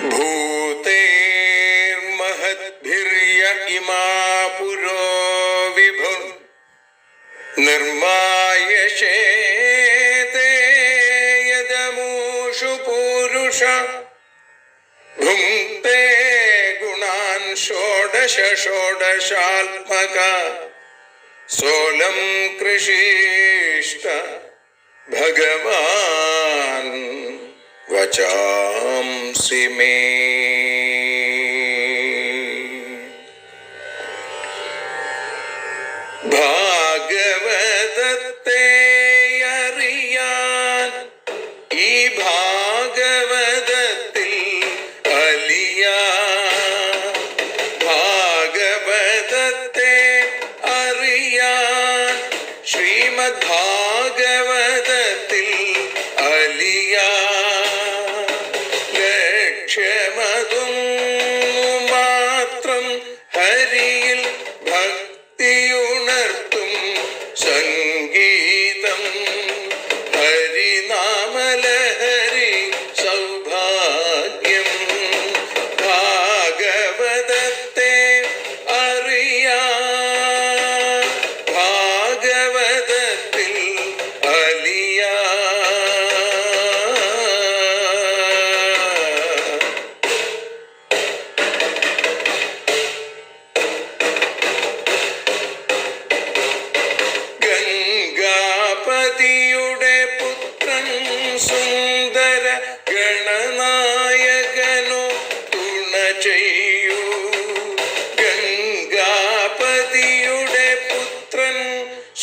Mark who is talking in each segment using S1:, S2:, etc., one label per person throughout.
S1: भूतेर्महद्भिर्य इमा पुरो विभुः निर्मायशेते यदमूषु पूरुष भुङ्क्ते गुणान् षोडश षोडशात्मका सोऽलं कृषीष्ट भगवान् वचांसि मे। ഭാഗവതത്തെ അറിയാൻ ഈ ഭാഗവതത്തിൽ അലിയാൻ, ഭാഗവതത്തെ അറിയാൻ ശ്രീമദ് ഭാഗവതത്തിൽ അലിയാൻ, ലക്ഷ്യമതും മാത്രം ഹരിയിൽ ഭക്തിയുണർത്തും സംഗീതം ഹരിനാമലഹരി സൗഭാഗ്യം. ഭാഗവതത്തെ അറിയാൻ ഭാഗവതത്തിൽ അലിയാൻ. ഗംഗാപതിയുടെ പുത്രൻ സുന്ദര ഗണനായകനോ തുണ ചെയ്യൂ. ഗംഗാപതിയുടെ പുത്രൻ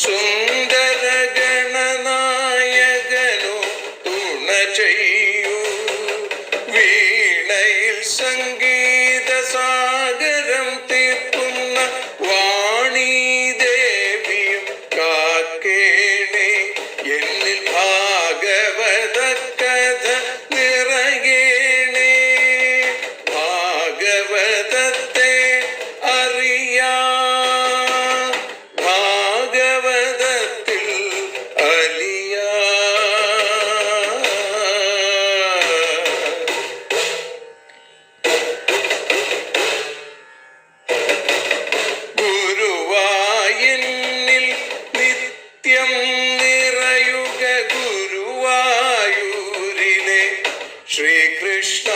S1: സുന്ദര ഗണനായകനോ തുണ ചെയ്യൂ. വീണയിൽ സംഗീത സാഗരം തീർക്കുന്ന വാണീദേവിയും കാക്കേണേ എന്നിൽ ഭാഗവത കഥ നിറയേണേ. ഭാഗവതത്തെ അറിയാൻ ഭാഗവതത്തിൽ അലിയാൻ. ഗുരുവായൂരിൽ നിത്യം നിറയുക ഗുരുവായൂരിലെ ശ്രീകൃഷ്ണ.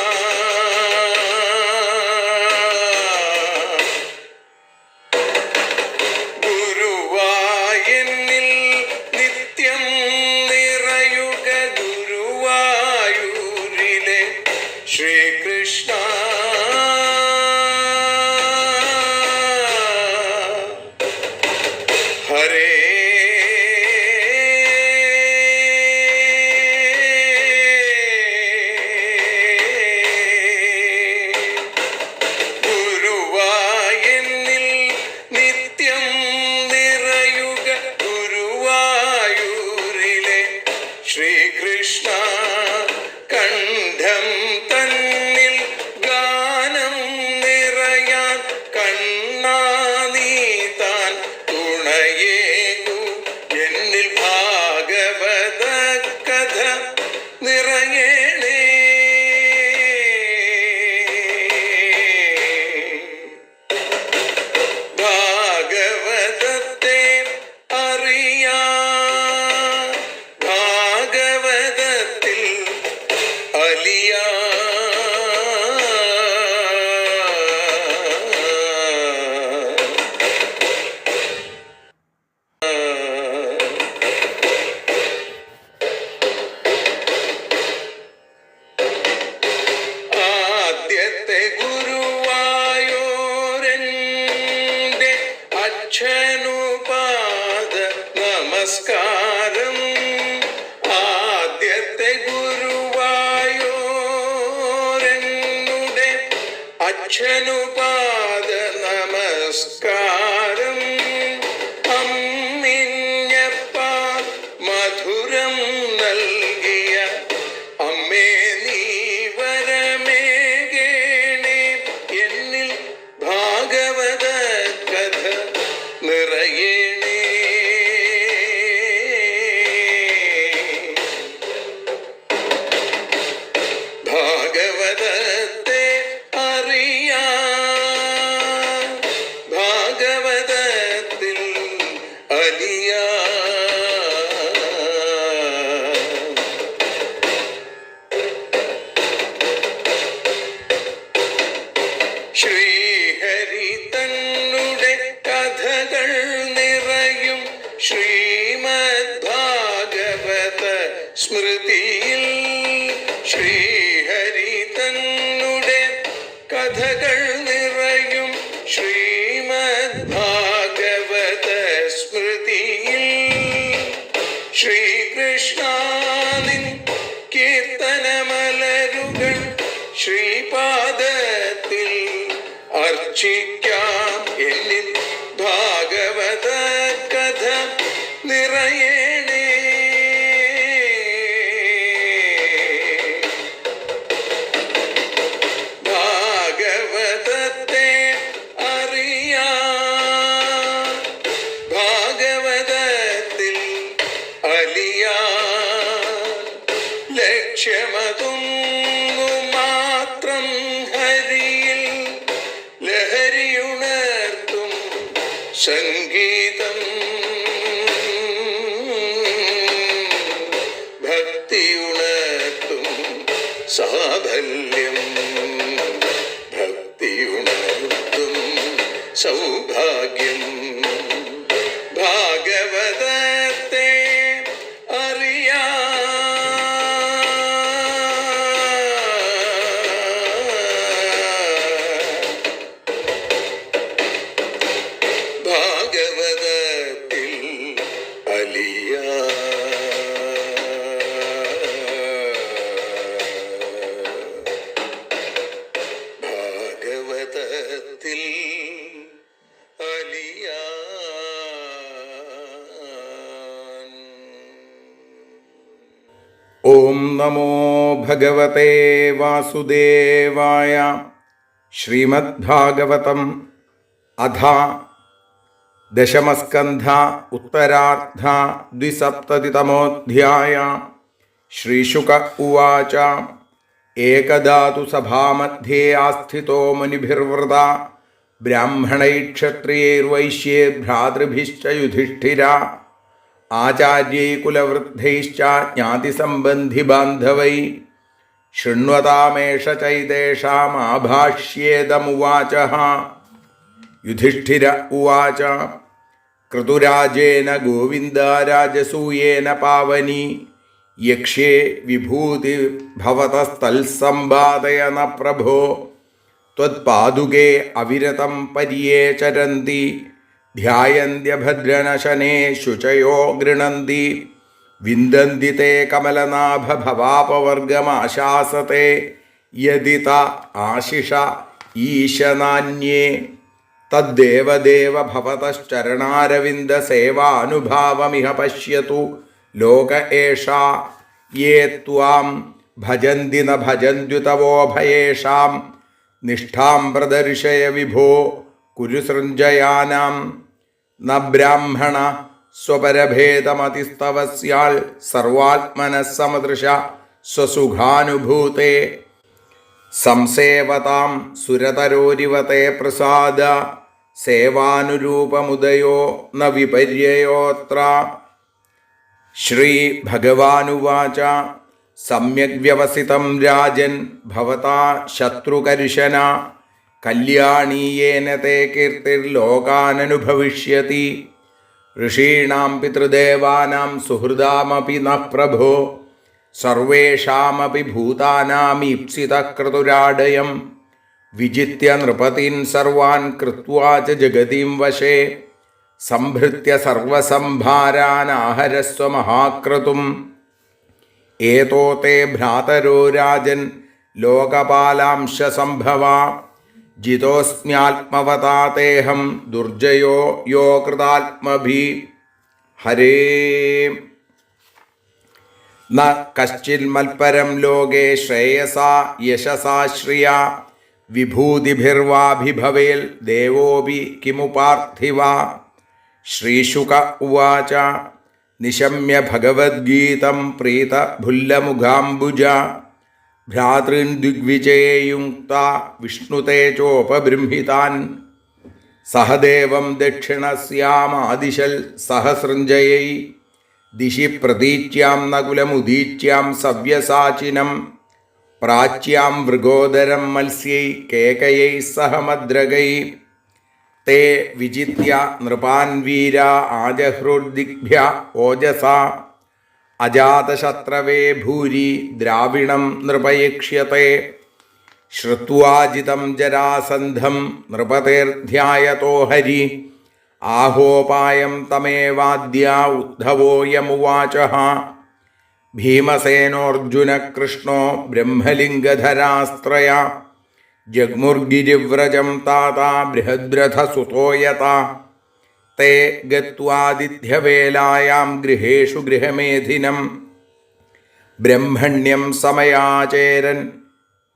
S1: ഗുരുവായൂരിൽ നിത്യം നിറയുക ഗുരുവായൂരിലെ ശ്രീകൃഷ്ണ. ഹരേ ഗുരുവായൂരിൽ നിത്യം നിറയുക ഗുരുവായൂരിലെ ശ്രീകൃഷ്ണ. കണ്ഠം തന്നിൽ ഗാനം നിറയാൻ കണ്ണാ നീ താൻ തുണയേകു. എന്നിൽ ഭാഗവത കഥ നിറയേണേ. ഭാഗവതത്തെ അറിയാൻ ഭാഗവതത്തിൽ അലിയാൻ. ആദ്യത്തെ ഗുരുവായൂരന്റെ അച്ഛനുപാദ നമസ്കാരം. ആദ്യത്തെ ഗുരുവായൂരനുടെ അച്ഛനുപാദ നമസ്കാരം. അമ്മിഞ്ഞപ്പാൽ മധുരം നൽകിയ അമ്മേ നീ വരമേകേണേ. എന്നിൽ ഭാഗവത കഥ നിറയേണേ. ഭാഗവതത്തെ ശ്രീഹരി തന്നുടെ കഥകൾ നിറയും ശ്രീമദ് ഭാഗവത സ്മൃതിയിൽ. ശ്രീഹരി തന്നുടെ കഥകൾ നിറയും ശ്രീമദ് ഭാഗവത സ്മൃതിയിൽ. ശ്രീകൃഷ്ണാനിൻ കീർത്തനമലരുകൾ ശ്രീപാദത്തിൽ അർച്ചിക്കാം. എന്നിൽ ഭാഗവത കഥ നിറയണേ. ഭാഗവതത്തെ അറിയാം, ഭാഗവതത്തിൽ അലിയാൻ. ലക്ഷ്യമതൊന്നു മാത്രം ഹരിയിൽ ലഹരിയുണർത്തും സംഗീതം. ഭക്തിയുണർത്തും സാഫല്യം, ഭക്തിയുണർത്തും സൗഭാഗ്യം. ഭാഗവതത്തെ അറിയാം, ഭാഗവതത്തിൽ അലിയാൻ. ഭാഗവതത്തിൽ അലിയാൻ.
S2: ഓം നമോ ഭഗവതേ വാസുദേവായ. ശ്രീമദ്ഭാഗവതം അഥ ദശമസ്കന്ധ ഉത്തരാർദ്ധ ദ്വിസപ്തതിതമോऽധ്യായ. ശ്രീശുക ഉവാച. ഏകദാ തു സഭാമധ്യേ ആസ്ഥിതോ മുനിഭിർവൃത ബ്രാഹ്മണൈക്ഷത്രിയൈർവൈശ്യേർഭ്രാതൃഭിശ്ച യുധിഷ്ഠിര ആചാര്യൈ കുലവൃദ്ധൈശ്ച ജ്ഞാതിസംബന്ധിബാന്ധവൈ ശൃണ്വതാമേഷ ചൈതേഷാമാഭാഷ്യേദമുവാചഃ. യുധിഷ്ഠിര ഉവാച. ക്രതുരാജേന ഗോവിന്ദരാജസൂയേന പാവനി യക്ഷ്യേ വിഭൂതി ഭവതസ്തൽസമ്പാദയന പ്രഭോ. ത്വത്പാദുകേ അവിരതം പര്യേ ചരന്തി ധ്യായന്ത്യഭദ്രനശനേ ശുചയോ ഗൃണന്തി വിന്ദന്തി തേ കമലനാഭഭവാപവർഗമാശാസത്തെ യദിത ആശിഷ ഈശനാന്യേ. തദ്ദേവദേവ ഭവതശ്ചരണാരവിന്ദസേവാനുഭാവമിഹ പശ്യതു ലോക ഏഷാ. യേ ത്വാം ഭജന്തി ന ഭജന്ത്യുതവോഭയേഷാം നിഷ്ഠാം പ്രദർശയ വിഭോ കുരു സൃഞ്ജയാനാം. ന ബ്രാഹ്മണ സ്വപരഭേദമതിസ്തവ സ്യാൽ സർവാത്മനഃ സമദൃശ സ്വസുഖാനുഭൂതേ. സംസേവതാം സുരതരോരിവതേ പ്രസാദ സേവാനുരൂപമുദയോ ന വിപര്യയോത്ര. ശ്രീ ഭഗവാനുവാച. സമ്യക് വ്യവസിതം രാജൻ ഭവതാ ശത്രുകർശന കല്യാണീയേന തേ കീർത്തിർലോകാനനുഭവിഷ്യതി. ഋഷീണാം പിതൃദേവാനാം സുഹൃദാമപി ന പ്രഭോ സർവേഷാമപി ഭൂതാനാമീപ്സിതഃ ക്രതുരാടയം വിജിത്യ നൃപതീൻ സർവാൻ കൃത്വാ ച ജഗതിം വശേ സംഭൃത്യ സർവസംഭാരാനാഹരസ്വ മഹാക്രതും. ഏതോ തേ ഭ്രാതരോ രാജൻ ലോകപാലാംശ സംഭവ ജിതോസ്മ്യാത്മവതാതേഹം ദുർജയോ യോ കൃതാത്മഭി. ഹരേ ന കശ്ചിന്മൽപരം ലോകേ ശ്രേയസാ യശസാ ശ്രിയാ വിഭൂതിഭിർവാഭിഭവേൽ ദേവോപി കിമു പാർത്ഥിവ. ശ്രീശുക ഉവാച. നിശമ്യ ഭഗവദ്ഗീതം പ്രീത ഭുല്ലമുഖാംബുജ ഭ്രാതൃൻ ദിഗ്വിജയേയുക്ത വിഷ്ണുതേജോപബൃംഹിതാൻ. സഹദേവം ദക്ഷിണസ്യാമാദിശൽ സഹസൃഞ്ജയൈ ദിശി പ്രതീച്യാം നകുലമുദീച്യാം സവ്യസാചിനം പ്രാച്യാം മൃഗോദരം മത്സ്യൈ കേകയൈ സഹ മദ്രകൈ തേ വിജിത്യ നൃപാൻ വീര ആജഹൃദിഭ്യ ഓജസ അജാതശത്രവേ ഭൂരി ദ്രാവിണം നൃപയക്ഷ്യത്തെ ശ്രുത്വാജിതം ജരാസന്ധം നൃപതേർധ്യായതോ ഹരി ആഹോപായം തമേവാദ്യ ഉദ്ധവോയമുവാച ഭീമസേനോർജുന കൃഷ്ണോ ബ്രഹ്മലിംഗധരാസ്ത്രയ ജഗ്മുർഗിരിവ്രജം താതാ ബൃഹദ്രഥസുതോ യതാ തേ ഗത്വാദിത്യവേലായാം ഗൃഹേഷു ഗൃഹമേധിനം ബ്രഹ്മണ്യം സമയാചേരൻ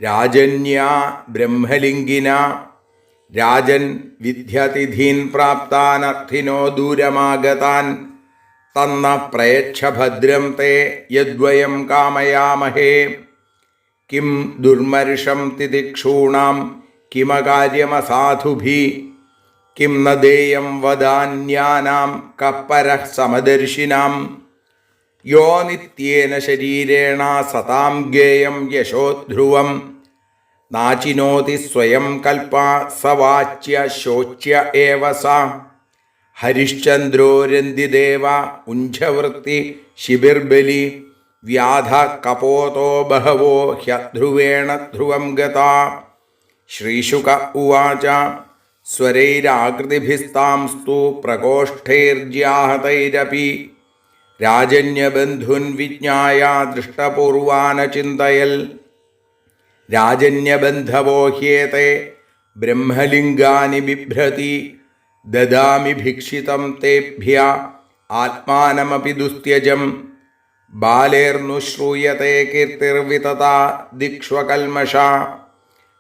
S2: രാജന്യാ ബ്രഹ്മലിംഗിന രാജൻ വിദ്യതിഥീൻ പ്രാപ്താനർത്ഥിനോ ദൂരമാഗതാൻ തന്ന പ്രയച്ഛ ഭദ്രം തേ യദ്വയം കാമയാമഹേ കിം ദുർമർഷം തിദിക്ഷൂണാം കിമകാര്യമസാധുഭി കിം ന ദേയം വദാന്യാനാം കപ്പരഃ സമദർശിനാം യോ നിത്യേന ശരീരേണ സതാം ഗേയം യശോധ്രുവം നാചിനോതി സ്വയം കൽപ്പ സവാച്യ ശോച്യ ഏവ സ ഹരിശ്ചന്ദ്രോ രന്തിദേവ ഉഞ്ചവൃത്തി ശിബിർബലി വ്യാധ കപോതോ ബഹവോ ഹ്യധ്രുവേണ ധ്രുവം ഗതാ ശ്രീശുക ഉവാച സ്വരൈരാകൃതിഭിസ്താംസ്തു പ്രകോഷ്ഠൈർജ്യാഹതൈരപി രാജന്യബന്ധുൻ വിജ്ഞായ ദൃഷ്ടപൂർവാനചിന്തയൽ രാജന്യബന്ധവോ ഹ്യേതേ ബ്രഹ്മലിംഗാനി ബിഭ്രതി ദദാമി ഭിക്ഷിതം തേഭ്യ ആത്മാനമപി ദുസ്ത്യജം ബാലേർന്നു ശ്രൂയത്തെ കീർത്തിർവിതതാ ദിക്ഷ്വകൽമഷ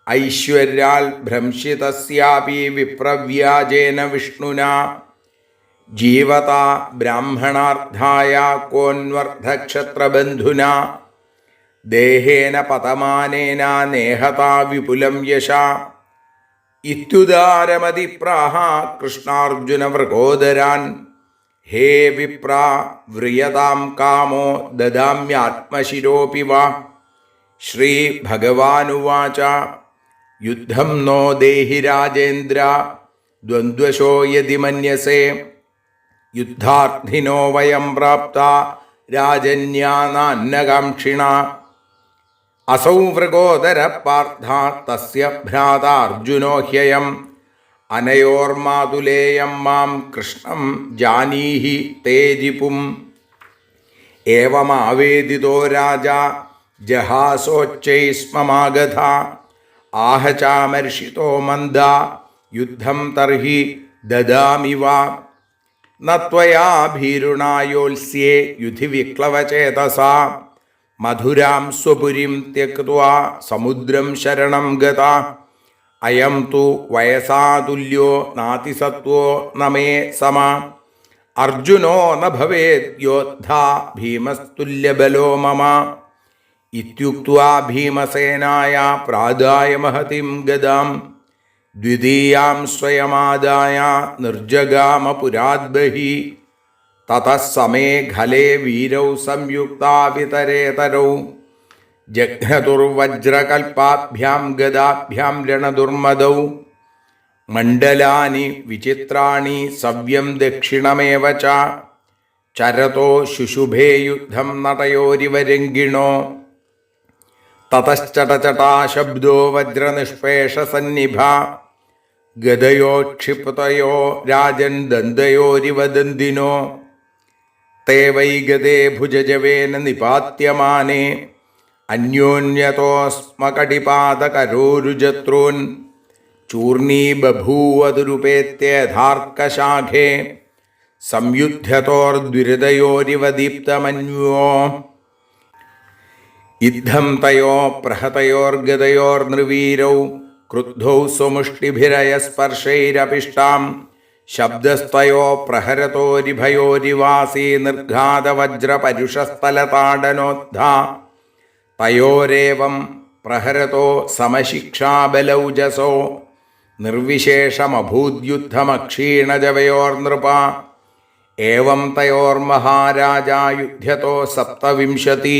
S2: ഐശ്വര്യാൽ ഭ്രംശിതസ്യാപി വിപ്രവ്യാജേന വിഷ്ണുനാ ജീവത ബ്രാഹ്മണാർത്ഥായ കോന്വർത്ഥക്ഷത്രബന്ധുനാ ദേഹേന പതമാനേന നേഹതാ വിപുലം യശ ഇത്യുദാരമതിപ്രാഹ കൃഷ്ണാർജുനവൃകോദരാൻ ഹേ വിപ്ര വ്രിയതാം കാമോ ദദാമ്യാത്മശിരോപി വാ ശ്രീഭഗവാനുവാച യുദ്ധം നോ ദേഹി രാജേന്ദ്ര ദ്വന്ദ്വശോ യതി മന്യസേ യുദ്ധാർത്ഥിനോ വയം പ്രാപ്ത രാജന്യാനാന്നകാംക്ഷിണ അസൗ വൃകോദര പാർത്ഥ തസ്യ ഭ്രാതാ അർജുനോ ഹ്യയം അനയോർമാതുലേയം മാം കൃഷ്ണം ജാനീഹി തേ രിപും ഏവമാവേദിതോ രാജാ ജഹാസോച്ചൈസ്മമാഗധ ആഹ ചാമർഷിതോ മന്ദ യുദ്ധം തർഹി ദദാമി വാ ന ത്വയാ ഭീരുണായോത്സ്യേ യുധി വിക്ലവചേതസാ മധുരാം സ്വപുരിം ത്യക്ത്വാ സമുദ്രം ശരണം ഗതാ അയം തു വയസാ തുല്യോ നാതിസത്വോ ന മേ സമ അർജുനോ ന ഭവേത് യോദ്ധാ ഭീമസ്തുല്യബലോ മമ ഇത്യുക്ത്വാ ഭീമസേനായ പ്രാദായ മഹതിം ഗദാം ദ്വിതീയാം സ്വയമാദായ നിർജഗാമ പുരാത് ബഹി തതഃ സമേ ഖലേ വീരൗ സംയുക്താവിതരേതരൗ ജഘ്നതുർവജ്രകൽപാഭ്യാം ഗദാഭ്യാം രണദുർമദൗ മണ്ഡലാനി വിചിത്രാണി സവ്യം ദക്ഷിണമേവ ച ചരതോ ശുശുഭേ യുദ്ധം നടയോരിവരംഗിണോ തതശ്ചടചടാ ശബ്ദോ വജ്രനിഷ്പേഷസന്നിഭ ഗദയോ ക്ഷിപ്തയോ രാജൻ ദന്തയോരിവ ദന്തിനോ തേ വൈ ഗദേ ഭുജജവേന നിപാത്യമാനേ അന്യോന്യതോസ്മകടിപാദകരോരുജത്രൂൻ ചൂർണീ ബഭൂവതുരുപേത്യഥാർക്കശാഖേ സംയുധ്യതോർദ്വിരതയോരിവ ദീപ്തമന്യോ യുദ്ധം തയോ പ്രഹതയോർഗതയോർനൃവീരൗ ക്രുദ്ധൗ സ്വമുഷ്ടിഭിരയസ്പർശൈരപിഷ്ടാം ശബ്ദസ്തയോ പ്രഹരതോരിഭയോരിവാസീ നിർഘാതവജ്രപരുഷസ്ഥലതാടനോദ്ധാ തയോരേവം പ്രഹരതോ സമശിക്ഷാബലൗജസോ നിർവിശേഷമഭൂദ്യുദ്ധമക്ഷീണജവയോർനൃപ ഏവം തയോർമഹാരാജാ യുധ്യതോ സപ്തവിംശതി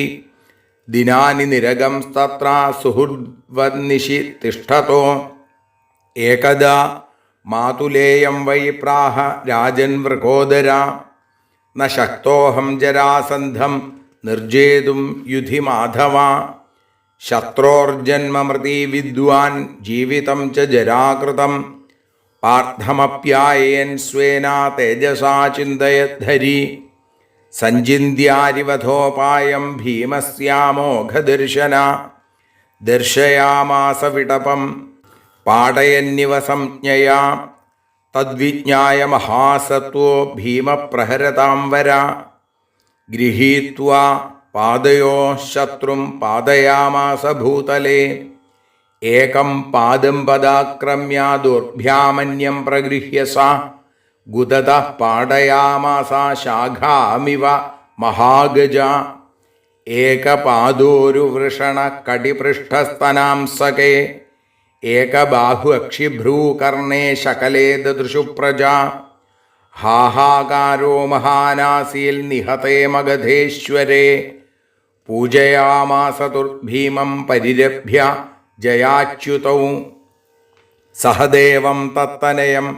S2: ദിനാനി നിരഗം തത്ര സുഹൃദ്വന്നിശി തിഷ്ഠതോ ഏകദാ മാതുലേയം വൈ പ്രാഹ രാജൻ വൃകോദര ന ശക്തോഹം ജരാസന്ധം നിർജേതും യുധി മാധവ ശത്രോർജന്മമൃതി വിദ്വാൻ ജീവിതം ച ജരാകൃതം പാർത്ഥമപ്യായേൻ സ്വേന തേജസാ ചിന്തയദ്ധരി സഞ്ചിന്യാരിവധോപായം ഭീമസ്യാമോഘദർശന ദർശയാമാസ വിടപം പാടയന്നിവ സംജ്ഞയാ തദ്വിജ്ഞായ മഹാസത്വോ ഭീമപ്രഹരതാം വര ഗൃഹീത്വാ പാദയോ ശത്രും പാദയാമാസ ഭൂതലേ ഏകം പാദം പദാക്രമ്യ ദുർഭ്യാമന്യം പ്രഗൃഹ്യ സ ഗുദതഃ പാടയാമാസ ശാഖാമിവ മഹാഗജ ഏകപാദോരുവൃഷണ കടിപൃഷ്ഠസ്തനാംസകേ ഏകബാഹു അക്ഷിഭ്രൂകർണേ ശകലേ ദദൃശു പ്രജാ ഹാഹാകാരോ മഹാനാസീൽ നിഹതേ മഗധേശ്വരേ പൂജയാമാസ ദുർഭീമം പരിരഭ്യ ജയാച്യുതൗ സഹദേവം തത്തനയം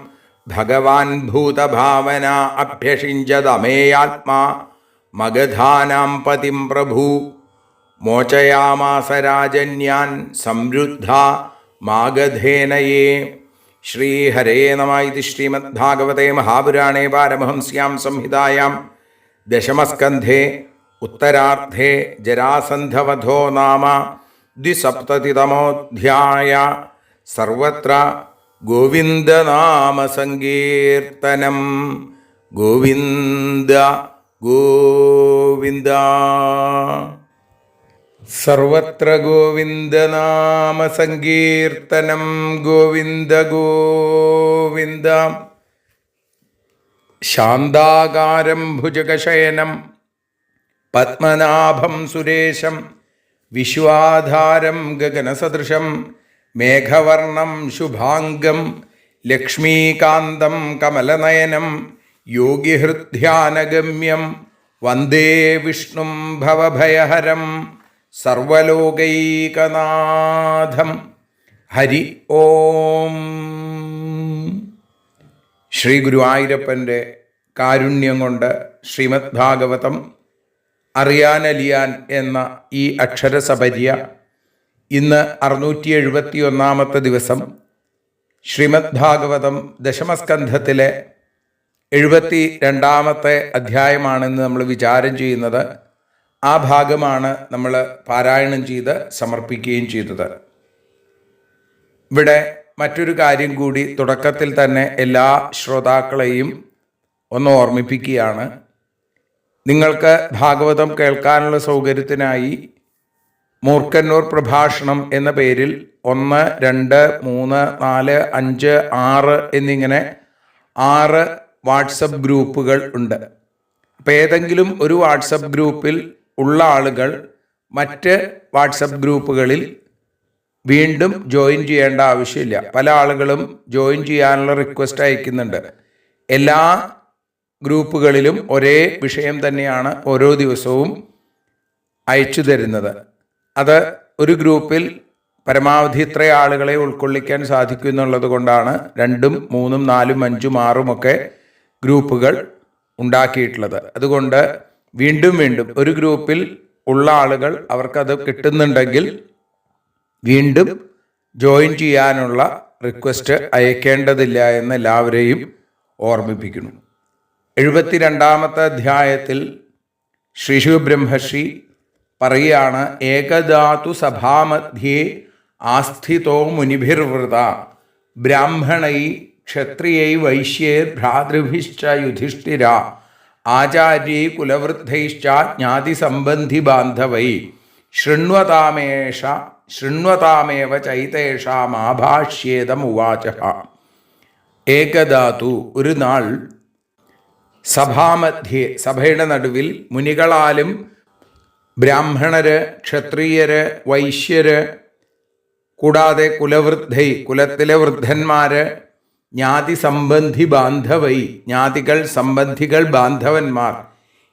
S2: ഭഗവാൻ ഭൂതഭാവന അഭ്യഷിഞ്ചതമേയാത്മാ മഗധാനാം പതിം പ്രഭു മോചയാമാസ രാജന്യാൻ സംരുദ്ധ മാഗധേനയേ. ശ്രീഹരേ നമ. ഇതി ശ്രീമദ്ഭാഗവതേ മഹാപുരാണേ പാരമഹംസ്യാം സംഹിതായാം ദശമസ്കന്ധേ ഉത്തരാർദ്ധേ ജരാസന്ധവധോ നാമ ദ്വിസപ്തതിതമോऽധ്യായ. സർവത്ര ഗോവിന്ദനാമസങ്കീർത്തനം. ഗോവിന്ദ ഗോവിന്ദ. സർവത്ര ഗോവിന്ദനാമസങ്കീർത്തനം. ഗോവിന്ദ ഗോവിന്ദ. ശാന്താകാരം ഭുജഗശയനം പത്മനാഭം സുരേശം വിശ്വാധാരം ഗഗനസദൃശം മേഘവർണം ശുഭാംഗം ലക്ഷ്മീകാന്തം കമലനയനം യോഗിഹൃദ്ധ്യാനഗമ്യം വന്ദേ വിഷ്ണും ഭവഭയഹരം സർവലോകൈകനാഥം. ഹരി ഓം. ശ്രീ ഗുരുവായൂരപ്പൻ്റെ കാരുണ്യം കൊണ്ട് ശ്രീമദ് ഭാഗവതം അറിയാനലിയാൻ എന്ന ഈ അക്ഷരസപര്യ ഇന്ന് 671 ദിവസം ശ്രീമദ് ഭാഗവതം ദശമസ്കന്ധത്തിലെ 72 അധ്യായമാണെന്ന് നമ്മൾ വിചാരം ചെയ്യുന്നത്. ആ ഭാഗമാണ് നമ്മൾ പാരായണം ചെയ്ത് സമർപ്പിക്കുകയും ചെയ്തത്. ഇവിടെ മറ്റൊരു കാര്യം കൂടി തുടക്കത്തിൽ തന്നെ എല്ലാ ശ്രോതാക്കളെയും ഒന്ന് ഓർമ്മിപ്പിക്കുകയാണ്. നിങ്ങൾക്ക് ഭാഗവതം കേൾക്കാനുള്ള സൗകര്യത്തിനായി മൂർക്കന്നൂർ പ്രഭാഷണം എന്ന പേരിൽ 1, 2, 3, 4, 5, 6 എന്നിങ്ങനെ 6 വാട്സപ്പ് ഗ്രൂപ്പുകൾ ഉണ്ട്. അപ്പോൾ ഏതെങ്കിലും ഒരു വാട്സപ്പ് ഗ്രൂപ്പിൽ ഉള്ള ആളുകൾ മറ്റ് വാട്സപ്പ് ഗ്രൂപ്പുകളിൽ വീണ്ടും ജോയിൻ ചെയ്യേണ്ട ആവശ്യമില്ല. പല ആളുകളും ജോയിൻ ചെയ്യാനുള്ള റിക്വസ്റ്റ് അയക്കുന്നുണ്ട്. എല്ലാ ഗ്രൂപ്പുകളിലും ഒരേ വിഷയം തന്നെയാണ് ഓരോ ദിവസവും അയച്ചു തരുന്നത്. അത് ഒരു ഗ്രൂപ്പിൽ പരമാവധി ഇത്ര ആളുകളെ ഉൾക്കൊള്ളിക്കാൻ സാധിക്കും എന്നുള്ളത് കൊണ്ടാണ് 2, 3, 4, 5, 6 ഒക്കെ ഗ്രൂപ്പുകൾ ഉണ്ടാക്കിയിട്ടുള്ളത്. അതുകൊണ്ട് വീണ്ടും ഒരു ഗ്രൂപ്പിൽ ഉള്ള ആളുകൾ അവർക്കത് കിട്ടുന്നുണ്ടെങ്കിൽ വീണ്ടും ജോയിൻ ചെയ്യാനുള്ള റിക്വസ്റ്റ് അയക്കേണ്ടതില്ല എന്ന് എല്ലാവരെയും ഓർമ്മിപ്പിക്കുന്നു. 72 അധ്യായത്തിൽ ശ്രീശു ബ്രഹ്മർഷി പറയുകയാണ്, ഏകധാതു സഭാമധ്യേ ആസ്ഥിതോ മുനിഭിർവൃത ബ്രാഹ്മണൈ ക്ഷത്രിയൈ വൈശ്യേർ ഭ്രാതൃഭിശ്ച യുധിഷ്ഠിര ആചാര്യൈ കുലവൃദ്ധൈശ്ച ജ്ഞാതിസംബന്ധി ബാന്ധവൈ ശൃണ്വതാമേവ ചൈതേഷാമാഭാഷ്യേതമുവാച. ഏകധാതു ഒരു നാൾ സഭാമധ്യേ സഭയുടെ നടുവിൽ മുനികളാലും ബ്രാഹ്മണര്, ക്ഷത്രിയര്, വൈശ്യര്, കൂടാതെ കുലവൃദ്ധൈ കുലത്തിലെ വൃദ്ധന്മാര്, ജ്ഞാതി സംബന്ധി ബാന്ധവൈ ജ്ഞാതികൾ, സംബന്ധികൾ, ബാന്ധവന്മാർ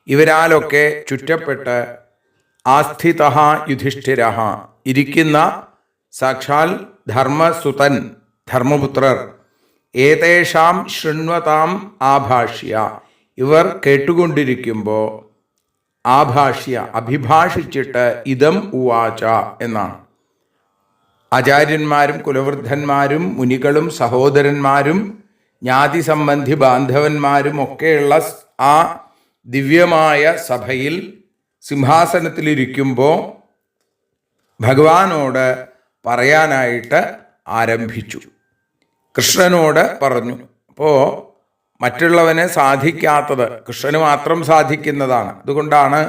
S2: ഇവരാലൊക്കെ ചുറ്റപ്പെട്ട് ആസ്ഥിത യുധിഷ്ഠിര, ഇരിക്കുന്ന സാക്ഷാൽ ധർമ്മസുതൻ, ധർമ്മപുത്രർ, ഏതേഷാം ശൃണ്വതാം ആഭാഷ്യ, ഇവർ കേട്ടുകൊണ്ടിരിക്കുമ്പോൾ ആഭാഷ്യ, അഭിഭാഷിച്ചിട്ട് ഇതം ഉവാച എന്നാണ്. ആചാര്യന്മാരും കുലവൃദ്ധന്മാരും മുനികളും സഹോദരന്മാരും ജ്ഞാതി സംബന്ധി ബാന്ധവന്മാരും ഒക്കെയുള്ള ആ ദിവ്യമായ സഭയിൽ സിംഹാസനത്തിലിരിക്കുമ്പോൾ ഭഗവാനോട് പറയാനായിട്ട് ആരംഭിച്ചു. കൃഷ്ണനോട് പറഞ്ഞു. അപ്പോൾ മറ്റുള്ളവന് സാധിക്കാത്തത് കൃഷ്ണന് മാത്രം സാധിക്കുന്നതാണ്. അതുകൊണ്ടാണ്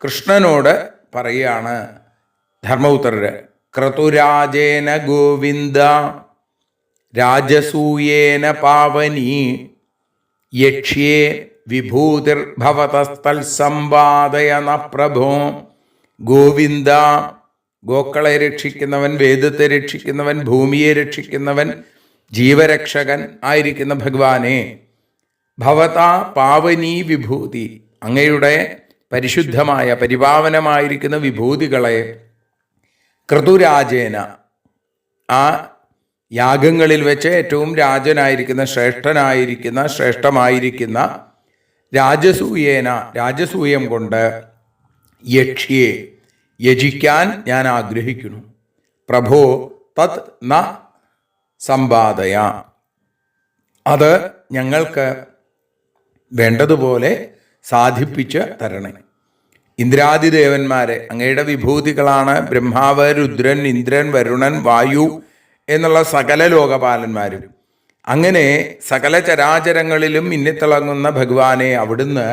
S2: കൃഷ്ണനോട് പറയാണ് ധർമ്മപുത്രര്, ക്രതുരാജേന ഗോവിന്ദ രാജസൂയേന പാവനീ യക്ഷ്യേ വിഭൂതിർഭവതസ്തൽസമ്പാദയന പ്രഭോ. ഗോവിന്ദ, ഗോക്കളെ രക്ഷിക്കുന്നവൻ, വേദത്തെ രക്ഷിക്കുന്നവൻ, ഭൂമിയെ രക്ഷിക്കുന്നവൻ, ജീവരക്ഷകൻ ആയിരിക്കുന്ന ഭഗവാനെ, ഭവത പാവനീ വിഭൂതി, അങ്ങയുടെ പരിശുദ്ധമായ പരിപാവനമായിരിക്കുന്ന വിഭൂതികളെ ക്രതുരാജേന, ആ യാഗങ്ങളിൽ വെച്ച് ഏറ്റവും രാജനായിരിക്കുന്ന, ശ്രേഷ്ഠമായിരിക്കുന്ന രാജസൂയേന, രാജസൂയം കൊണ്ട് യക്ഷ്യേ, യജിക്കാൻ ഞാൻ ആഗ്രഹിക്കുന്നു. പ്രഭോ തത് ന സമ്പാദയ, അത് ഞങ്ങൾക്ക് വേണ്ടതുപോലെ സാധിപ്പിച്ച് തരണേ. ഇന്ദ്രാദിദേവന്മാരെ, അങ്ങയുടെ വിഭൂതികളാണ് ബ്രഹ്മാവ്, രുദ്രൻ, ഇന്ദ്രൻ, വരുണൻ, വായു എന്നുള്ള സകല ലോകപാലന്മാരും. അങ്ങനെ സകല ചരാചരങ്ങളിലും മിന്നിത്തിളങ്ങുന്ന ഭഗവാനെ അവിടുന്ന്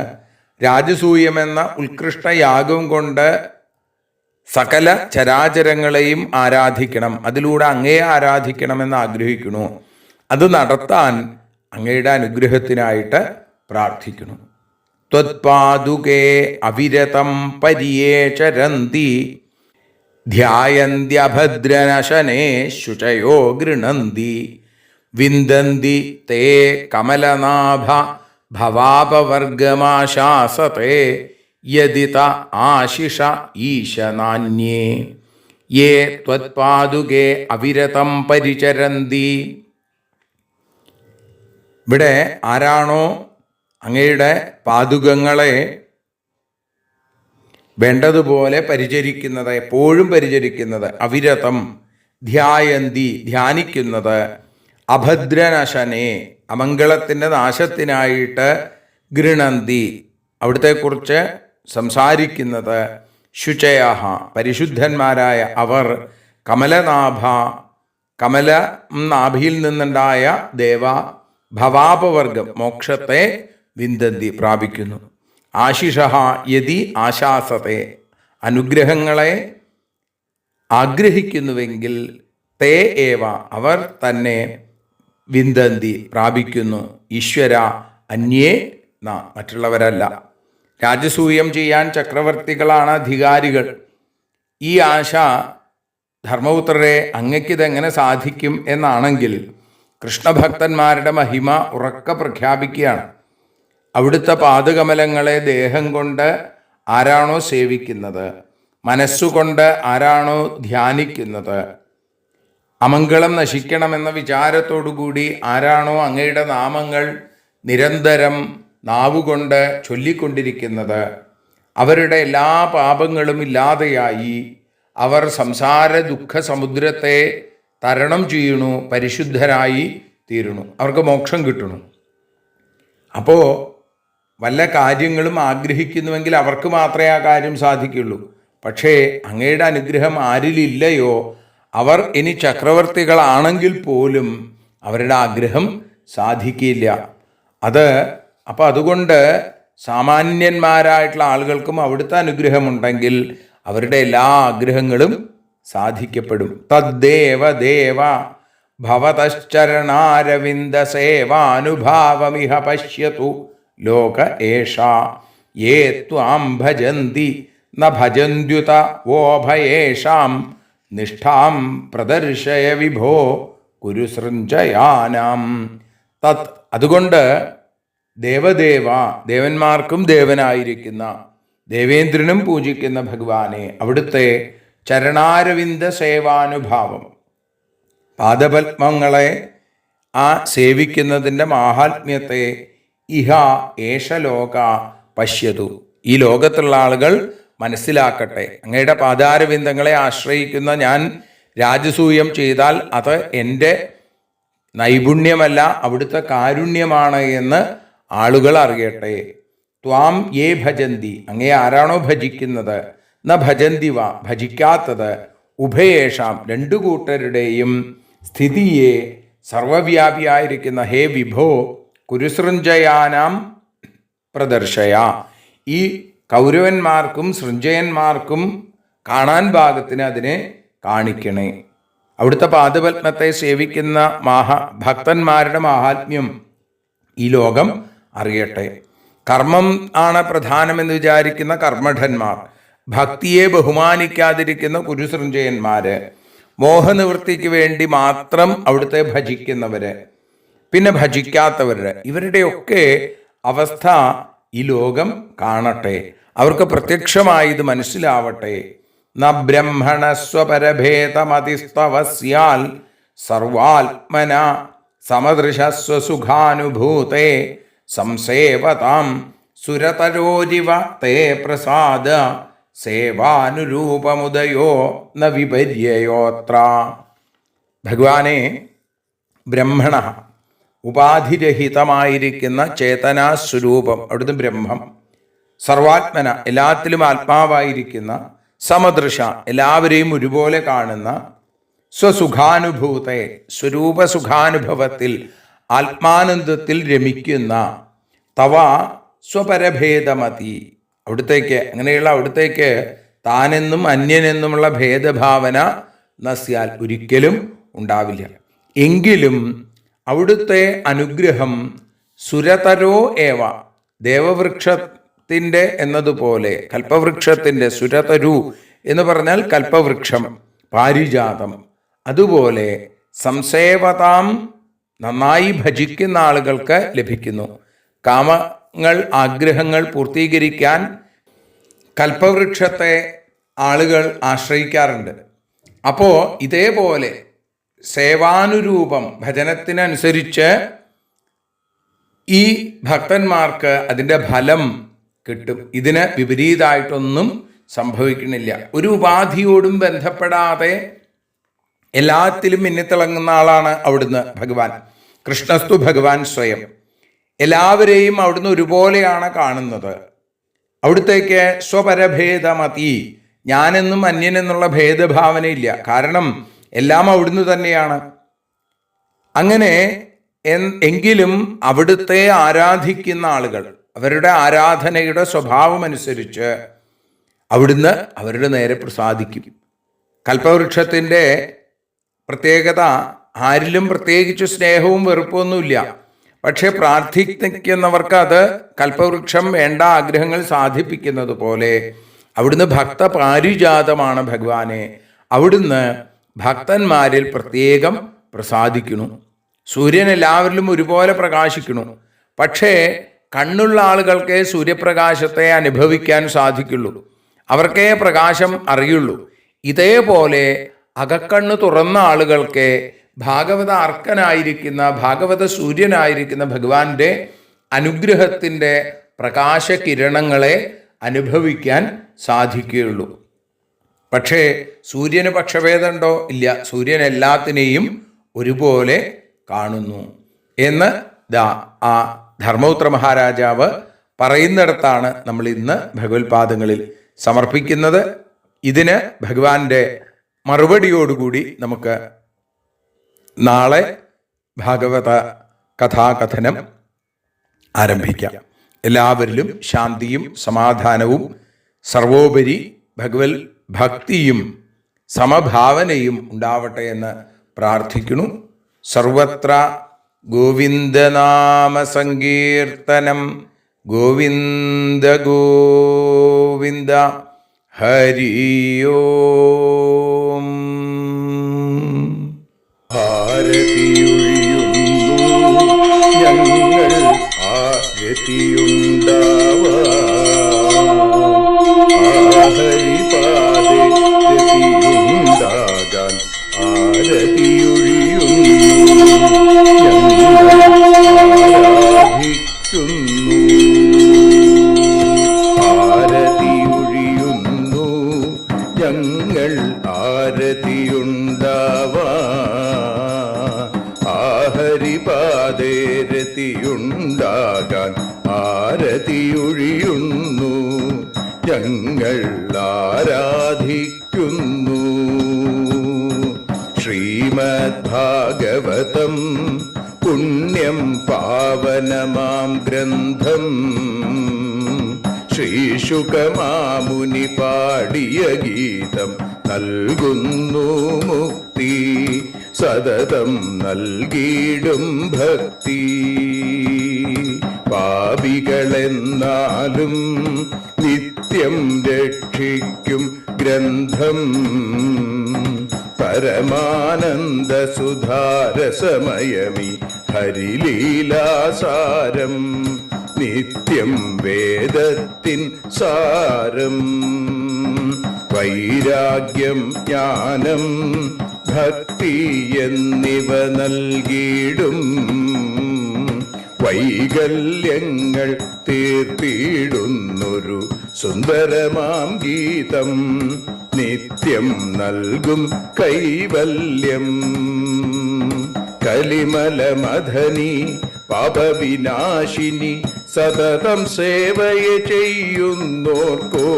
S2: രാജസൂയമെന്ന ഉത്കൃഷ്ട യാഗം കൊണ്ട് സകല ചരാചരങ്ങളെയും ആരാധിക്കണം, അതിലൂടെ അങ്ങയെ ആരാധിക്കണമെന്ന് ആഗ്രഹിക്കുന്നു. അത് നടത്താൻ അങ്ങയുടെ അനുഗ്രഹത്തിനായിട്ട് പ്രാർത്ഥിക്കുന്നു. ത്വത്പാദുകേ അവിരതം പരിയേചരന്തി ധ്യായന്ത്യഭദ്രനശനേ ശുചയോ ഗൃണന്തി വിന്ദന്തി തേ കമലനാഭ ഭവാപവർഗമാശാസത്തെ യദിത ആശിഷ ഈശനാന്യേ യേ ത്വത്പാദുകേ അവിരതം പരിചരന്തി. ഇവിടെ ആരാണോ അങ്ങയുടെ പാദുകങ്ങളെ വേണ്ടതുപോലെ പരിചരിക്കുന്നത്, എപ്പോഴും പരിചരിക്കുന്നത്, അവിരതം ധ്യായന്തി, ധ്യാനിക്കുന്നത്, അഭദ്രനശനെ, അമംഗളത്തിൻ്റെ നാശത്തിനായിട്ട്, ഗൃണന്തി, അവിടുത്തെക്കുറിച്ച് സംസാരിക്കുന്നത്, ശുചയ, പരിശുദ്ധന്മാരായ അവർ, കമലനാഭ, കമല നാഭിയിൽ നിന്നുണ്ടായ ദേവ, ഭവാപവർഗം, മോക്ഷത്തെ വിന്ദന്തി, പ്രാപിക്കുന്നു. ആശിഷ യതി ആശാസത്തെ, അനുഗ്രഹങ്ങളെ ആഗ്രഹിക്കുന്നുവെങ്കിൽ, തേ ഏവ, അവർ തന്നെ, വിന്ദന്തി, പ്രാപിക്കുന്നു, ഈശ്വര അന്യേ ന, മറ്റുള്ളവരല്ല. രാജസൂയം ചെയ്യാൻ ചക്രവർത്തികളാണ് അധികാരികൾ. ഈ ആശ ധർമ്മപുത്രരെ അങ്ങക്കിതെങ്ങനെ സാധിക്കും എന്നാണെങ്കിൽ കൃഷ്ണഭക്തന്മാരുടെ മഹിമ ഉറക്കെ പ്രഖ്യാപിക്കുകയാണ്. അവിടുത്തെ പാദകമലങ്ങളെ ദേഹം കൊണ്ട് ആരാണോ സേവിക്കുന്നത്, മനസ്സുകൊണ്ട് ആരാണോ ധ്യാനിക്കുന്നത്, അമംഗളം നശിക്കണമെന്ന വിചാരത്തോടുകൂടി ആരാണോ അങ്ങയുടെ നാമങ്ങൾ നിരന്തരം നാവുകൊണ്ട് ചൊല്ലിക്കൊണ്ടിരിക്കുന്നത്, അവരുടെ എല്ലാ പാപങ്ങളും ഇല്ലാതെയായി അവർ സംസാര ദുഃഖ സമുദ്രത്തെ തരണം ചെയ്യണു, പരിശുദ്ധരായി തീരണു, അവർക്ക് മോക്ഷം കിട്ടണു. അപ്പോൾ വല്ല കാര്യങ്ങളും ആഗ്രഹിക്കുന്നുവെങ്കിൽ അവർക്ക് മാത്രമേ ആ കാര്യം സാധിക്കുള്ളൂ. പക്ഷേ അങ്ങയുടെ അനുഗ്രഹം ആരിലില്ലയോ അവർ ഇനി ചക്രവർത്തികളാണെങ്കിൽ പോലും അവരുടെ ആഗ്രഹം സാധിക്കില്ല. അപ്പോൾ അതുകൊണ്ട് സാമാന്യന്മാരായിട്ടുള്ള ആളുകൾക്കും അവിടുത്തെ അനുഗ്രഹമുണ്ടെങ്കിൽ അവരുടെ എല്ലാ ആഗ്രഹങ്ങളും സാധിക്കപ്പെടും. തദ്ദേവ ദേവ ഭവതശ്ചരണാരവിന്ദ സേവാനുഭാവമിഹ പശ്യതു ലോക ഏഷ യേ ത്വാം ഭജന്തി ന ഭജന്ത്യുത വോഭയേഷാം നിഷ്ഠാം പ്രദർശയ വിഭോ കുരുസൃഞ്ജയാനാം. അതുകൊണ്ട് ദേവദേവ, ദേവന്മാർക്കും ദേവനായിരിക്കുന്ന ദേവേന്ദ്രനും പൂജിക്കുന്ന ഭഗവാനെ, അവിടുത്തെ ചരണാരവിന്ദ സേവാനുഭാവം, പാദപത്മങ്ങളെ ആ സേവിക്കുന്നതിൻ്റെ മാഹാത്മ്യത്തെ ഇഹ ഏഷ ലോക പശ്യതു, ഈ ലോകത്തുള്ള ആളുകൾ മനസ്സിലാക്കട്ടെ. അങ്ങയുടെ പാദാരവിന്ദങ്ങളെ ആശ്രയിക്കുന്ന ഞാൻ രാജസൂയം ചെയ്താൽ അത് എൻ്റെ നൈപുണ്യമല്ല, അവിടുത്തെ കാരുണ്യമാണ് എന്ന് ആളുകൾ അറിയട്ടെ. ത്വാം യേ ഭജന്തി, അങ്ങേ ആരാണോ ഭജിക്കുന്നത്, ന ഭജന്തി വ, ഭജിക്കാത്തത്, ഉഭയേഷാം, രണ്ടു കൂട്ടരുടെയും സ്ഥിതിയെ സർവവ്യാപിയായിരിക്കുന്ന ഹേ വിഭോ കുരുസൃഞ്ജയാനാം പ്രദർശയ, ഈ കൗരവന്മാർക്കും സൃഞ്ജയന്മാർക്കും കാണാൻ ഭാഗത്തിന് അതിനെ കാണിക്കണേ. അവിടുത്തെ പാദപത്മത്തെ സേവിക്കുന്ന ഭക്തന്മാരുടെ മാഹാത്മ്യം ഈ ലോകം അറിയട്ടെ. കർമ്മം ആണ് പ്രധാനമെന്ന് വിചാരിക്കുന്ന കർമ്മഠന്മാർ, ഭക്തിയെ ബഹുമാനിക്കാതിരിക്കുന്ന കുരുസൃഞ്ജയന്മാര്, മോഹനിവൃത്തിക്ക് വേണ്ടി മാത്രം അവിടുത്തെ ഭജിക്കുന്നവര്, പിന്നെ ഭജിക്കാത്തവരുടെ, ഇവരുടെയൊക്കെ അവസ്ഥ ഈ ലോകം കാണട്ടെ, അവർക്ക് പ്രത്യക്ഷമായി ഇത് മനസ്സിലാവട്ടെ. ന ബ്രഹ്മണസ്വപരഭേദമതിസ്തവസ്യാൽ സർവാത്മന സമദൃശസ്വ സുഖാനുഭൂതേ സംസേവതാം സുരതരോരിവ തേ പ്രസാദ സേവാനുരൂപമുദയോ ന വിപര്യയോത്ര. ഭഗവാനെ, ബ്രഹ്മണ ഉപാധിരഹിതമായിരിക്കുന്ന ചേതനാസ്വരൂപം, അവിടുന്ന് ബ്രഹ്മം, സർവാത്മന എല്ലാത്തിലും ആത്മാവായിരിക്കുന്ന, സമദൃശ എല്ലാവരെയും ഒരുപോലെ കാണുന്ന, സ്വസുഖാനുഭൂതെ സ്വരൂപ സുഖാനുഭവത്തിൽ ആത്മാനന്ദത്തിൽ രമിക്കുന്ന, തവ സ്വപരഭേദമതി, അവിടുത്തേക്ക് അങ്ങനെയുള്ള അവിടുത്തേക്ക് താനെന്നും അന്യനെന്നുമുള്ള ഭേദഭാവന നസ്യാൽ ഒരിക്കലും ഉണ്ടാവില്ല. എങ്കിലും അവിടുത്തെ അനുഗ്രഹം സുരതരോ ഏവ, ദേവവൃക്ഷത്തിൻ്റെ എന്നതുപോലെ കൽപ്പവൃക്ഷത്തിൻ്റെ, സുരതരു എന്ന് പറഞ്ഞാൽ കൽപ്പവൃക്ഷം, പാരിജാതം, അതുപോലെ സംസേവതാം നന്നായി ഭജിക്കുന്ന ആളുകൾക്ക് ലഭിക്കുന്നു. കാമങ്ങൾ ആഗ്രഹങ്ങൾ പൂർത്തീകരിക്കാൻ കൽപ്പവൃക്ഷത്തെ ആളുകൾ ആശ്രയിക്കാറുണ്ട്. അപ്പോൾ ഇതേപോലെ സേവാനുരൂപം ഭജനത്തിനനുസരിച്ച് ഈ ഭക്തന്മാർക്ക് അതിൻ്റെ ഫലം കിട്ടും. ഇതിന് വിപരീതമായിട്ടൊന്നും സംഭവിക്കണില്ല. ഒരു ഉപാധിയോടും ബന്ധപ്പെടാതെ എല്ലാത്തിലും മിന്നിത്തിളങ്ങുന്ന ആളാണ് അവിടുന്ന് ഭഗവാൻ. കൃഷ്ണസ്തു ഭഗവാൻ സ്വയം. എല്ലാവരെയും അവിടുന്ന് ഒരുപോലെയാണ് കാണുന്നത്. അവിടുത്തേക്ക് സ്വപരഭേദമതി, ഞാനെന്നും അന്യനെന്നുള്ള ഭേദഭാവനയില്ല. കാരണം എല്ലാം അവിടുന്ന് തന്നെയാണ്. അങ്ങനെ എങ്കിലും അവിടുത്തെ ആരാധിക്കുന്ന ആളുകൾ അവരുടെ ആരാധനയുടെ സ്വഭാവമനുസരിച്ച് അവിടുന്ന് അവരുടെ നേരെ പ്രസാദിക്കും. കൽപ്പവൃക്ഷത്തിൻ്റെ പ്രത്യേകത, ആരിലും പ്രത്യേകിച്ച് സ്നേഹവും വെറുപ്പൊന്നുമില്ല. പക്ഷെ പ്രാർത്ഥിക്കുന്നവർക്ക് അത് കൽപ്പവൃക്ഷം വേണ്ട ആഗ്രഹങ്ങൾ സാധിപ്പിക്കുന്നത് പോലെ അവിടുന്ന് ഭക്ത പാരിജാതമാണ് ഭഗവാനെ. അവിടുന്ന് ഭക്തന്മാരിൽ പ്രത്യേകം പ്രസാദിക്കുന്നു. സൂര്യൻ എല്ലാവരിലും ഒരുപോലെ പ്രകാശിക്കുന്നു. പക്ഷേ കണ്ണുള്ള ആളുകൾക്ക് സൂര്യപ്രകാശത്തെ അനുഭവിക്കാൻ സാധിക്കുള്ളൂ, അവർക്കേ പ്രകാശം അറിയുള്ളൂ. ഇതേപോലെ അകക്കണ്ണ് തുറന്ന ആളുകൾക്ക് ഭാഗവത അർക്കനായിരിക്കുന്ന, ഭാഗവത സൂര്യനായിരിക്കുന്ന ഭഗവാന്റെ അനുഗ്രഹത്തിൻ്റെ പ്രകാശകിരണങ്ങളെ അനുഭവിക്കാൻ സാധിക്കുകയുള്ളൂ. പക്ഷേ സൂര്യന് പക്ഷഭേദമുണ്ടോ? ഇല്ല. സൂര്യൻ എല്ലാത്തിനെയും ഒരുപോലെ കാണുന്നു എന്ന് ആ ധർമ്മപുത്ര മഹാരാജാവ് പറയുന്നിടത്താണ് നമ്മൾ ഇന്ന് ഭഗവത്പാദങ്ങളിൽ സമർപ്പിക്കുന്നത്. ഇതിന് ഭഗവാന്റെ മറുപടിയോടുകൂടി നമുക്ക് നാളെ ഭാഗവത കഥാകഥനം ആരംഭിക്കാം. എല്ലാവരിലും ശാന്തിയും സമാധാനവും സർവോപരി ഭഗവത് ഭക്തിയും സമഭാവനയും ഉണ്ടാവട്ടെ എന്ന് പ്രാർത്ഥിക്കുന്നു. സർവത്ര ഗോവിന്ദനാമ സങ്കീർത്തനം. ഗോവിന്ദ ഗോവിന്ദ. ഹരി ഓം.
S1: ഭാരതിയൊഴിയുന്നു ഞങ്ങൾ ആരതിയുണ്ടാവാം.
S2: ആരതിയൊഴിയുന്നു ഞങ്ങൾ ആരതിയുണ്ടാവാ ആഹരിപാദേരതിയുണ്ടാകാൻ ആരതിയൊഴിയുന്നു ഞങ്ങൾ ആരാധിക്കുന്നു. ശ്രീമദ്ഭാഗവതം പുണ്യം പാവനമാം ഗ്രന്ഥം ശ്രീശുകമാമുനി പാടിയ ഗീതം നൽകുന്നു മുക്തി സതതം നൽകിയിടും ഭക്തി. പാപികളെന്നാലും നിത്യം രക്ഷിക്കും ഗ്രന്ഥം പരമാനന്ദ സുധാരസമയമി ഹരിലീലാസാരം നിത്യം വേദത്തിൻ സാരം. വൈരാഗ്യം ജ്ഞാനം ഭക്തി എന്നിവ നൽകിയിടും വൈകല്യങ്ങൾ തീർത്തിടുന്നൊരു സുന്ദരമാം ഗീതം നിത്യം നൽകും കൈവല്യം. കലിമലമഥനി പാപവിനാശിനി സതതം സേവയ ചെയ്യുന്നോർക്കോ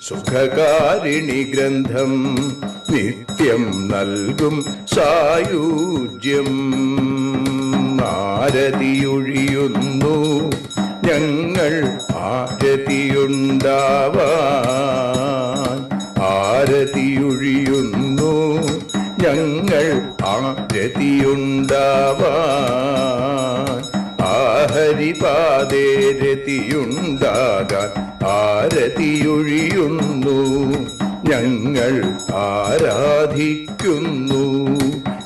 S2: സുഖകാരിണി ഗ്രന്ഥം നിത്യം നൽകും സായുജ്യം. ആരതിയൊഴിയുന്നു ഞങ്ങൾ ആരതിയുണ്ടാവാൻ ആരതിയൊഴിയുന്നു ഞങ്ങൾ ആരതിയുണ്ടാവാൻ ആഹരിപാദേരതിയുണ്ടാകാൻ ആരതിയൊഴിയുന്നു ഞങ്ങൾ ആരാധിക്കുന്നു.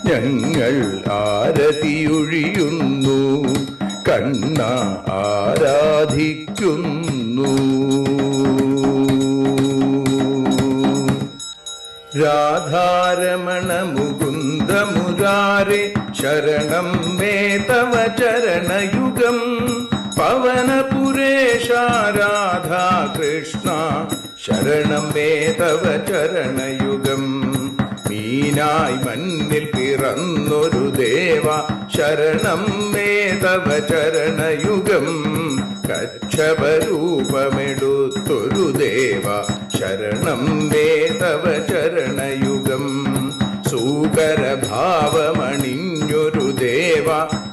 S2: ഞങ്ങൾ ആരതിയൊഴിയുന്നു കണ്ണ ആരാധിക്കുന്നു. രാധാരമണ മുകുന്ദ മുരാരെ ശരണം മേ തവ ചരണയുഗം. പവനപുരേശ രാധാ കൃഷ്ണ ശരണം മേ തവ ചരണയുഗം. മീനായി മണ്ണിൽ പിറന്നൊരു ദേവ ശരണം മേ തവ ചരണയുഗം. കച്ഛപരൂപമെടുത്തൊരു ദേവ ശരണം മേ തവ ചരണയുഗം. സൂകരഭാവമണിഞ്ഞൊരു ദേവ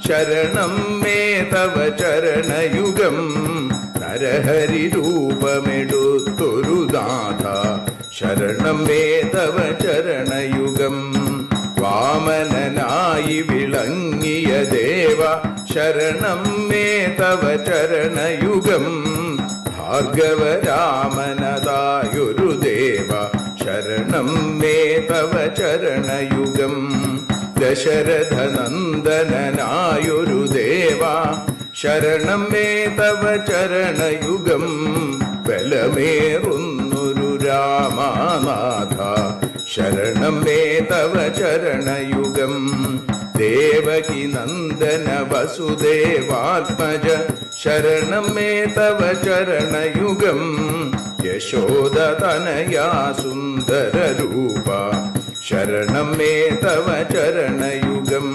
S2: ശരണം മേ തവ ചരണയുഗം. നരഹരി രൂപമെടുത്തൊരു നാഥ ശരണം മേ തവ ചരണയുഗം. വാമനനായി വിളങ്ങിയ ദേവ ശരണം മേ തവ ചരണയുഗം. ഭാർഗവരാമനതായൊരു ദേവ ശരണം മേ തവ ചരണയുഗം. ദശരഥനന്ദനായൊരു ദേവ ശരണം മേ തവ ചരണയുഗം. ബലമേറുന്നൊരു രാമനാഥ ശരണം മേ തവ ചരണയുഗം. ദേവകി നന്ദന വസുദേവാത്മജ ശരണം മേ തവ ചരണയുഗം. യശോദതനയാ സുന്ദര രൂപ ശരണം മേ തവ ചരണയുഗം.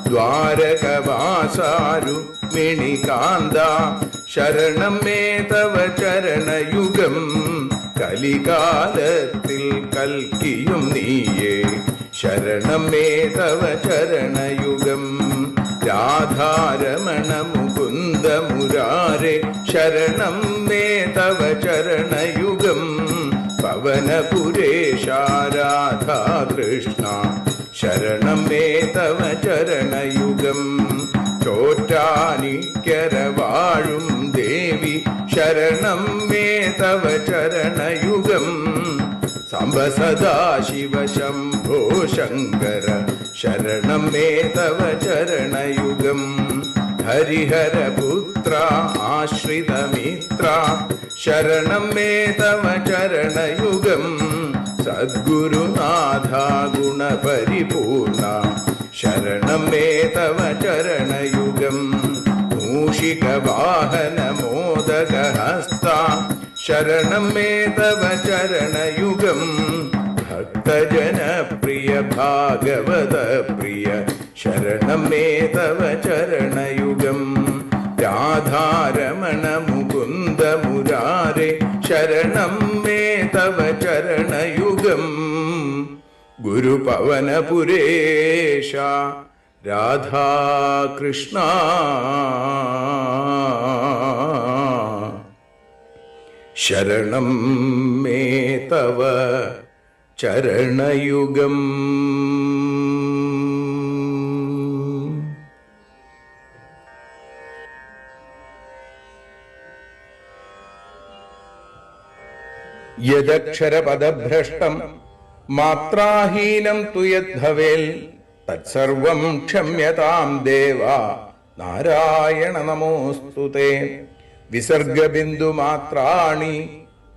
S2: ദ്വാരകവാസാരുക്മിണികാന്ത ശരണം മേ തവ ചരണയുഗം. കലികാലത്തിൽ കൽക്കിയും നീയേ ശരണം മേ തവ ചരണയുഗം. രാധാരമണ മുകുന്ദ മുരാരെ ശരണം മേ തവ ചരണയുഗം. പവനപുരേശ രാധാ കൃഷ്ണ ശരണം മേ തവ ചരണയുഗം. ചോറ്റാനിക്കര വാഴും ദേവി ശരണം മേ തവ ചരണയുഗം. സാംബ സദാശിവ ശംഭോ ശങ്കര ശരണം മേ തവ ചരണയുഗം. ഹരിഹരപുത്ര ആശ്രിതമിത്ര ശരണം മേ തവ ചരണയുഗം. സദ്ഗുരുനാഥ ഗുണപരിപൂർണ ശരണം മേ തവ ചരണയുഗം. മൂഷികവാഹന മോദകഹസ്ത ശരണം മേ തവ ചരണയുഗം. ഭക്തജനപ്രിയ ഭാഗവത പ്രിയ ശരണം മേ തവ ചരണയുഗം. രാധാരമണ മുകുന്ദ മുരാരേ ശരണം മേ തവ ചരണയുഗം. ഗുരുപവനപുരേശ രാധാകൃഷ്ണ ശരണം മേ തവ ചരണയുഗം. യദക്ഷരപദഭ്രഷ്ടം മാത്രാഹീനം തു യദ്ഭവേൽ തത്സർവം ക്ഷമ്യതാം ദേവ നാരായണ നമോസ്തുതേ. വിസർഗബിന്ദുമാത്രാണി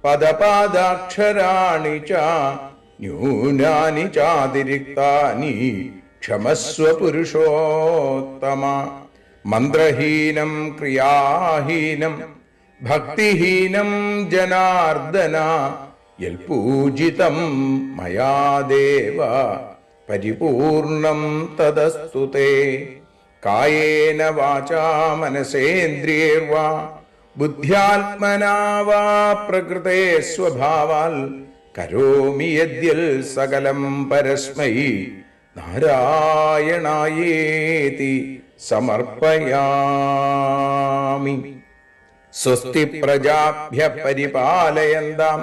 S2: പദപാദാക്ഷരാണി ച ന്യൂനാനി ചാതിരിക്താനി ക്ഷമസ്വ പുരുഷോത്തമ. മന്ത്രഹീനം ക്രിയാഹീനം ഭക്തിഹീനം ജനാർദ്ദന യൽപൂജിതം മയാ ദേവ പരിപൂർണം തദസ്തു തേ. കായേന വാചാ മനസേന്ദ്രിയേർവാ ബുദ്ധ്യാത്മനാ വാ പ്രകൃതേ സ്വഭാവാൽ കരോമി യദ്യൽ സകലം പരസ്മൈ നാരായണായേതി സമർപ്പയാമി. സ്വസ്തി പ്രജാഭ്യ പരിപാലയന്താം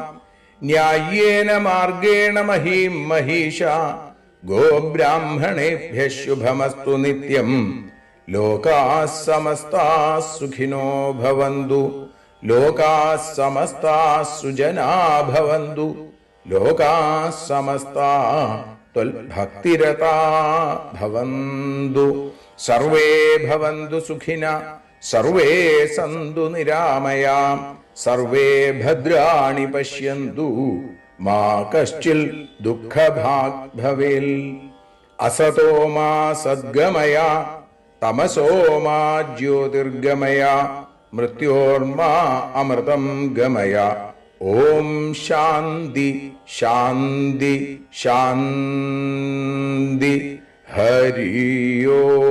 S2: ന്യായേന മാർഗേണ മഹീം മഹീഷ. ഗോബ്രാഹ്മണേഭ്യ ശുഭമസ്തു നിത്യം. ലോകാഃ സമസ്താഃ സുഖിനോ ഭവന്തു. ലോകാഃ സമസ്താഃ സുജനാ ഭവന്തു. ലോകാഃ സമസ്താഃ ത്വൽഭക്തിരതാ ഭവന്തു. സർവേ ഭവന്തു സുഖിനഃ സർവേ സന്തു നിരാമയാം. സർവേ ഭദ്രാണി പശ്യന്തു മാ കശ്ചിൽ ദുഃഖഭാഗ് ഭവേൽ. അസതോ മാ സദ്ഗമയ തമസോ മാ ജ്യോതിർഗമയ മൃത്യോർമാ അമൃതം ഗമയ. ഓം ശാന്തി ശാന്തി ശാന്തി. ഹരി ഓം.